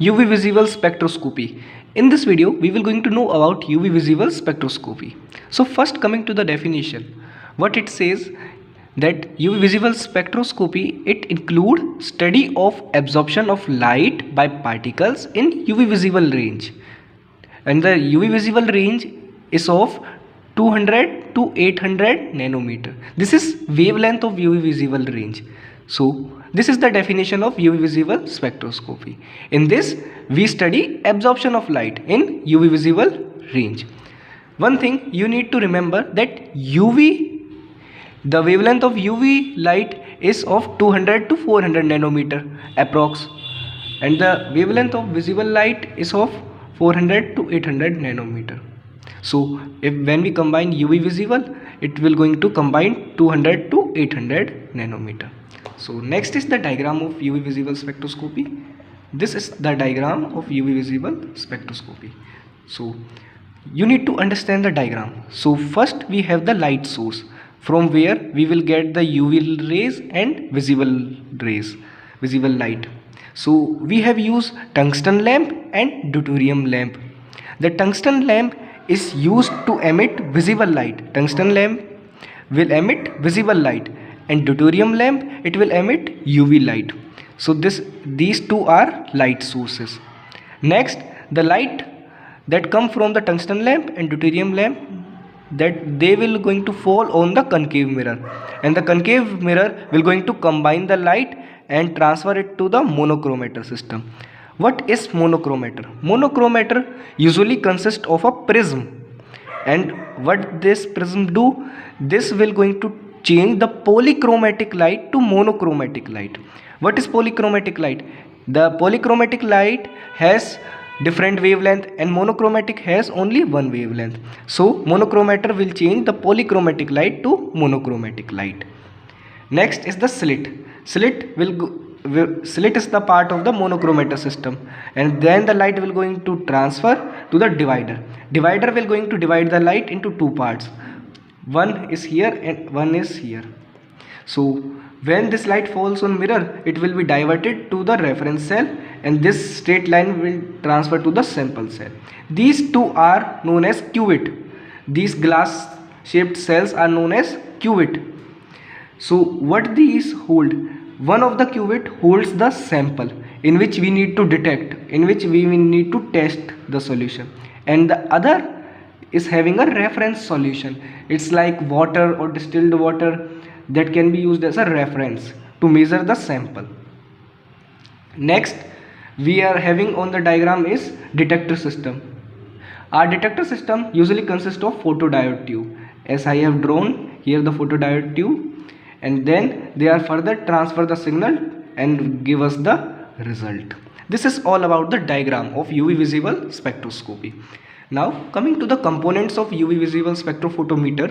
UV visible spectroscopy. In this video, we will going to know about UV visible spectroscopy. So first coming to the definition, what it says that UV visible spectroscopy, it include study of absorption of light by particles in UV visible range. And the UV visible range is of 200 to 800 nanometer. This is wavelength of UV visible range. So this is the definition of UV visible spectroscopy. In this, we study absorption of light in UV visible range. One thing you need to remember that the wavelength of UV light is of 200 to 400 nanometer approx, and the wavelength of visible light is of 400 to 800 nanometer. So when we combine UV visible, it will going to combine 200 to 800 nanometer. So next is the diagram of UV visible spectroscopy. This is the diagram of UV visible spectroscopy. So you need to understand the diagram. So first we have the light source from where we will get the UV rays and visible light. So we have used tungsten lamp and deuterium lamp. The tungsten lamp is used to emit visible light. Tungsten lamp will emit visible light, and deuterium lamp, it will emit UV light. So these two are light sources. Next, the light that come from the tungsten lamp and deuterium lamp, that they will going to fall on the concave mirror, and the concave mirror will going to combine the light and transfer it to the monochromator system. What is monochromator? Monochromator usually consists of a prism, and what this prism do, this will going to change the polychromatic light to monochromatic light. What is polychromatic light? The polychromatic light has different wavelength and monochromatic has only one wavelength. So monochromator will change the polychromatic light to monochromatic light. Next is the slit. Slit is the part of the monochromator system, and then the light will going to transfer to the divider. Divider will going to divide the light into two parts. One is here and one is here. So when this light falls on mirror, it will be diverted to the reference cell, and this straight line will transfer to the sample cell. These two are known as cuvette. These glass shaped cells are known as cuvette. So what these hold? One of the cuvette holds the sample in which we need to detect, in which we need to test the solution, and the other is having a reference solution. It's like water or distilled water that can be used as a reference to measure the sample. Next, we are having on the diagram is detector system. Our detector system usually consists of photodiode tube, as I have drawn here the photodiode tube, and then they are further transfer the signal and give us the result. This is all about the diagram of UV visible spectroscopy. Now coming to the components of UV visible spectrophotometer.